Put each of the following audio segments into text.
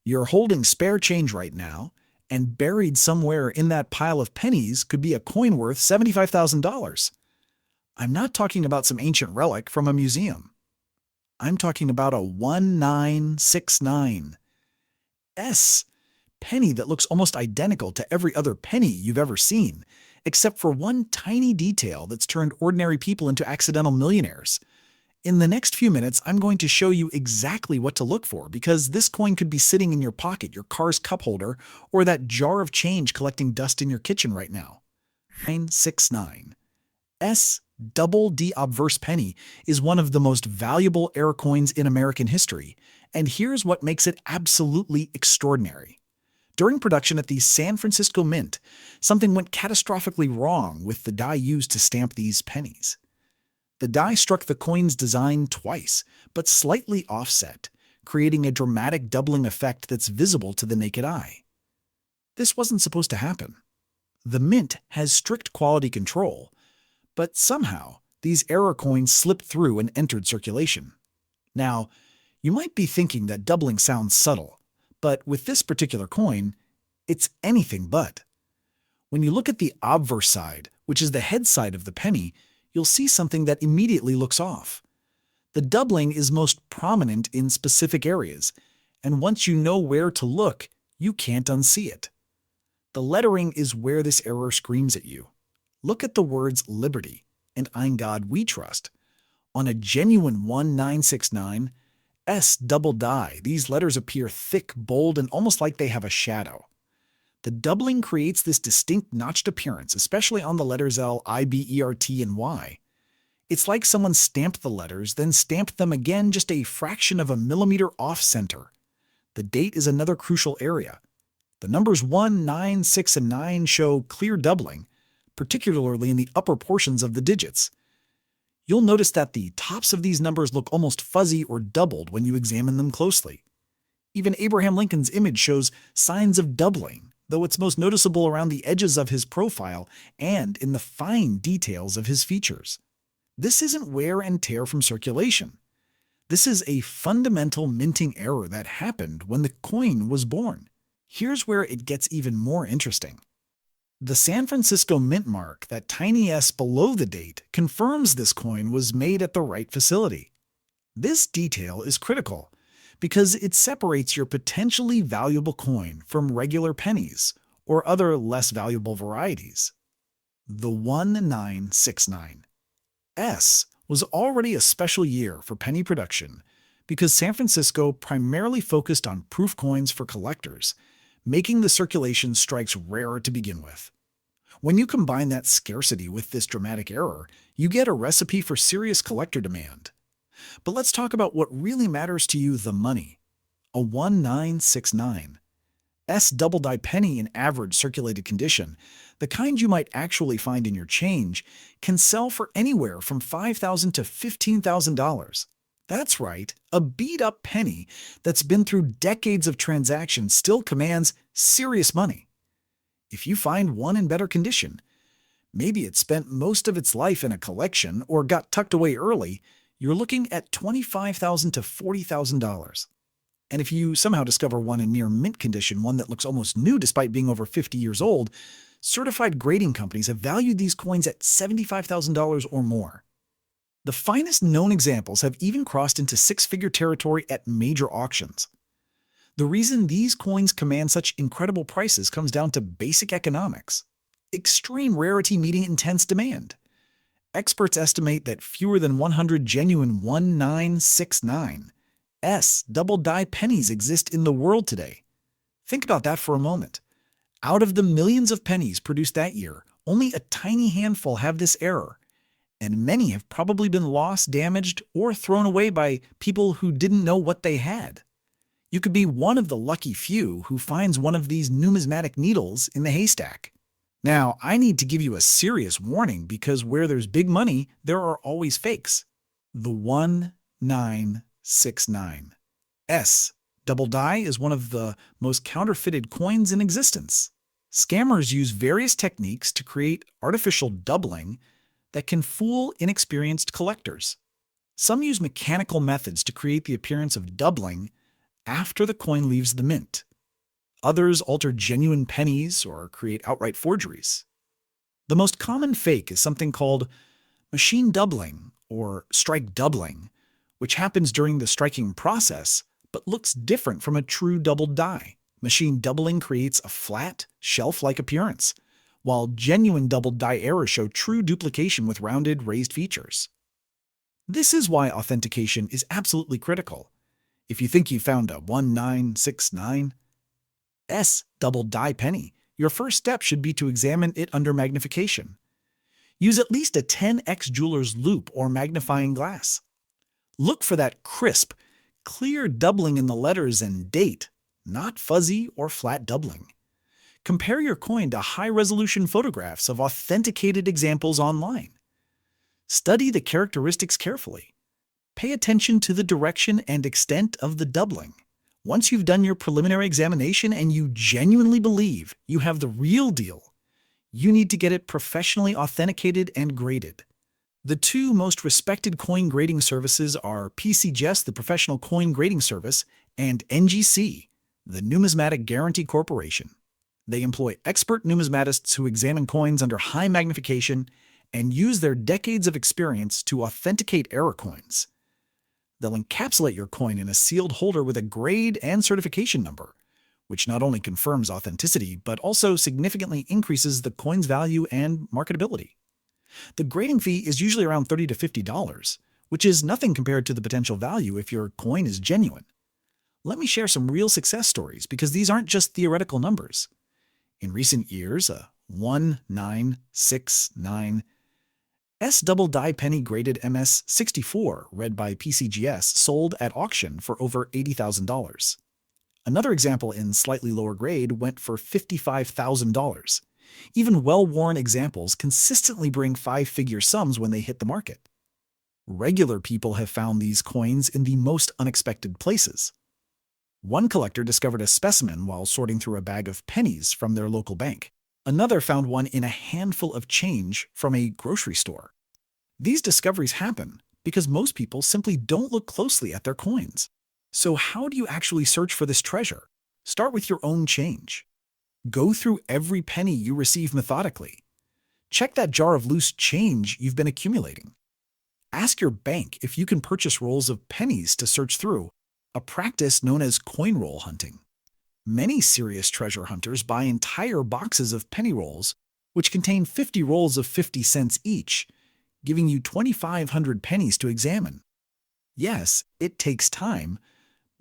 You're holding spare change right now, and buried somewhere in that pile of pennies could be a coin worth $75,000. I'm not talking about some ancient relic from a museum. I'm talking about a 1969 S penny that looks almost identical to every other penny you've ever seen, except for one tiny detail that's turned ordinary people into accidental millionaires. In the next few minutes, I'm going to show you exactly what to look for because this coin could be sitting in your pocket, your car's cup holder, or that jar of change collecting dust in your kitchen right now. 969 S Double Die Obverse Penny is one of the most valuable error coins in American history, and here's what makes it absolutely extraordinary. During production at the San Francisco Mint, something went catastrophically wrong with the die used to stamp these pennies. The die struck the coin's design twice, but slightly offset, creating a dramatic doubling effect that's visible to the naked eye. This wasn't supposed to happen. The Mint has strict quality control, but somehow these error coins slipped through and entered circulation. Now, you might be thinking that doubling sounds subtle, but with this particular coin, it's anything but. When you look at the obverse side, which is the head side of the penny, you'll see something that immediately looks off. The doubling is most prominent in specific areas, and once you know where to look, you can't unsee it. The lettering is where this error screams at you. Look at the words Liberty and "In God We Trust." On a genuine 1969 S Double Die, these letters appear thick, bold, and almost like they have a shadow. The doubling creates this distinct notched appearance, especially on the letters L, I, B, E, R, T, and Y. It's like someone stamped the letters, then stamped them again just a fraction of a millimeter off-center. The date is another crucial area. The numbers 1, 9, 6, and 9 show clear doubling, particularly in the upper portions of the digits. You'll notice that the tops of these numbers look almost fuzzy or doubled when you examine them closely. Even Abraham Lincoln's image shows signs of doubling, though it's most noticeable around the edges of his profile and in the fine details of his features. This isn't wear and tear from circulation. This is a fundamental minting error that happened when the coin was born. Here's where it gets even more interesting. The San Francisco Mint mark, that tiny S below the date, confirms this coin was made at the right facility. This detail is critical because it separates your potentially valuable coin from regular pennies or other less valuable varieties. The 1969 S was already a special year for penny production because San Francisco primarily focused on proof coins for collectors, making the circulation strikes rarer to begin with. When you combine that scarcity with this dramatic error, you get a recipe for serious collector demand. But let's talk about what really matters to you, the money. A 1969 S Double Die penny in average circulated condition, the kind you might actually find in your change, can sell for anywhere from $5,000 to $15,000. That's right, a beat-up penny that's been through decades of transactions still commands serious money. If you find one in better condition, maybe it spent most of its life in a collection or got tucked away early, you're looking at $25,000 to $40,000. And if you somehow discover one in near mint condition, one that looks almost new despite being over 50 years old, certified grading companies have valued these coins at $75,000 or more. The finest known examples have even crossed into six-figure territory at major auctions. The reason these coins command such incredible prices comes down to basic economics. Extreme rarity meeting intense demand. Experts estimate that fewer than 100 genuine 1969 S Double Die pennies exist in the world today. Think about that for a moment. Out of the millions of pennies produced that year, only a tiny handful have this error, and many have probably been lost, damaged, or thrown away by people who didn't know what they had. You could be one of the lucky few who finds one of these numismatic needles in the haystack. Now, I need to give you a serious warning because where there's big money, there are always fakes. The 1969 S Double Die is one of the most counterfeited coins in existence. Scammers use various techniques to create artificial doubling that can fool inexperienced collectors. Some use mechanical methods to create the appearance of doubling after the coin leaves the mint. Others alter genuine pennies or create outright forgeries. The most common fake is something called machine doubling or strike doubling, which happens during the striking process but looks different from a true doubled die. Machine doubling creates a flat, shelf-like appearance, while genuine doubled die errors show true duplication with rounded, raised features. This is why authentication is absolutely critical. If you think you found a 1969 doubled die penny, your first step should be to examine it under magnification. Use at least a 10x jeweler's loupe or magnifying glass. Look for that crisp, clear doubling in the letters and date, not fuzzy or flat doubling. Compare your coin to high-resolution photographs of authenticated examples online. Study the characteristics carefully. Pay attention to the direction and extent of the doubling. Once you've done your preliminary examination and you genuinely believe you have the real deal, you need to get it professionally authenticated and graded. The two most respected coin grading services are PCGS, the Professional Coin Grading Service, and NGC, the Numismatic Guarantee Corporation. They employ expert numismatists who examine coins under high magnification and use their decades of experience to authenticate error coins. They'll encapsulate your coin in a sealed holder with a grade and certification number, which not only confirms authenticity, but also significantly increases the coin's value and marketability. The grading fee is usually around $30 to $50, which is nothing compared to the potential value if your coin is genuine. Let me share some real success stories because these aren't just theoretical numbers. In recent years, a 1969 double die penny graded MS64 read by PCGS sold at auction for over $80,000. Another example in slightly lower grade went for $55,000. Even well-worn examples consistently bring five-figure sums when they hit the market. Regular people have found these coins in the most unexpected places. One collector discovered a specimen while sorting through a bag of pennies from their local bank. Another found one in a handful of change from a grocery store. These discoveries happen because most people simply don't look closely at their coins. So how do you actually search for this treasure? Start with your own change. Go through every penny you receive methodically. Check that jar of loose change you've been accumulating. Ask your bank if you can purchase rolls of pennies to search through, a practice known as coin roll hunting. Many serious treasure hunters buy entire boxes of penny rolls, which contain 50 rolls of 50 cents each, giving you 2,500 pennies to examine. Yes, it takes time,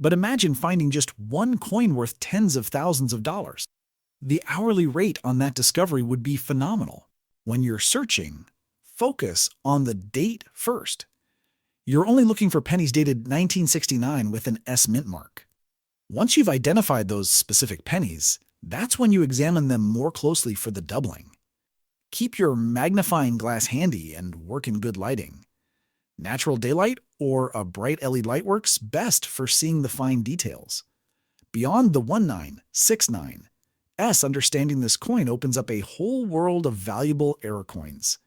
but imagine finding just one coin worth tens of thousands of dollars. The hourly rate on that discovery would be phenomenal. When you're searching, focus on the date first. You're only looking for pennies dated 1969 with an S mint mark. Once you've identified those specific pennies, that's when you examine them more closely for the doubling. Keep your magnifying glass handy and work in good lighting. Natural daylight or a bright LED light works best for seeing the fine details. Beyond the 1969, understanding this coin opens up a whole world of valuable error coins.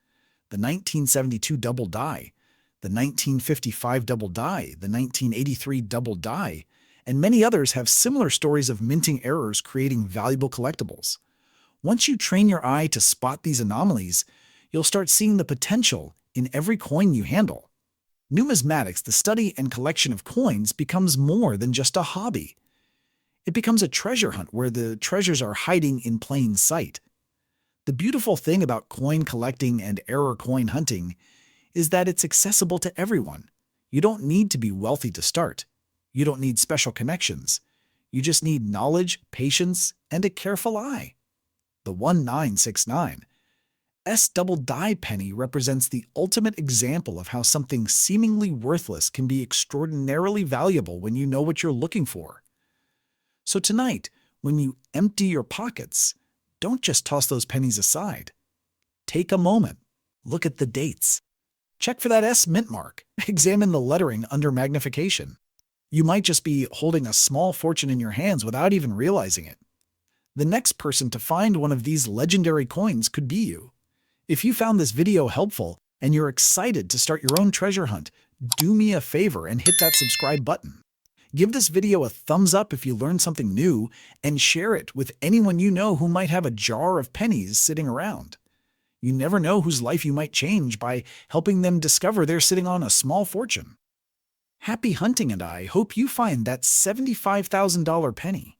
The 1972 double die, the 1955 double die, the 1983 double die, and many others have similar stories of minting errors creating valuable collectibles. Once you train your eye to spot these anomalies, you'll start seeing the potential in every coin you handle. Numismatics, the study and collection of coins, becomes more than just a hobby. It becomes a treasure hunt where the treasures are hiding in plain sight. The beautiful thing about coin collecting and error coin hunting is that it's accessible to everyone. You don't need to be wealthy to start. You don't need special connections. You just need knowledge, patience, and a careful eye. The 1969 double die penny represents the ultimate example of how something seemingly worthless can be extraordinarily valuable when you know what you're looking for. So tonight, when you empty your pockets, don't just toss those pennies aside. Take a moment. Look at the dates. Check for that S mint mark. Examine the lettering under magnification. You might just be holding a small fortune in your hands without even realizing it. The next person to find one of these legendary coins could be you. If you found this video helpful and you're excited to start your own treasure hunt, do me a favor and hit that subscribe button. Give this video a thumbs up if you learned something new, and share it with anyone you know who might have a jar of pennies sitting around. You never know whose life you might change by helping them discover they're sitting on a small fortune. Happy hunting, and I hope you find that $75,000 penny.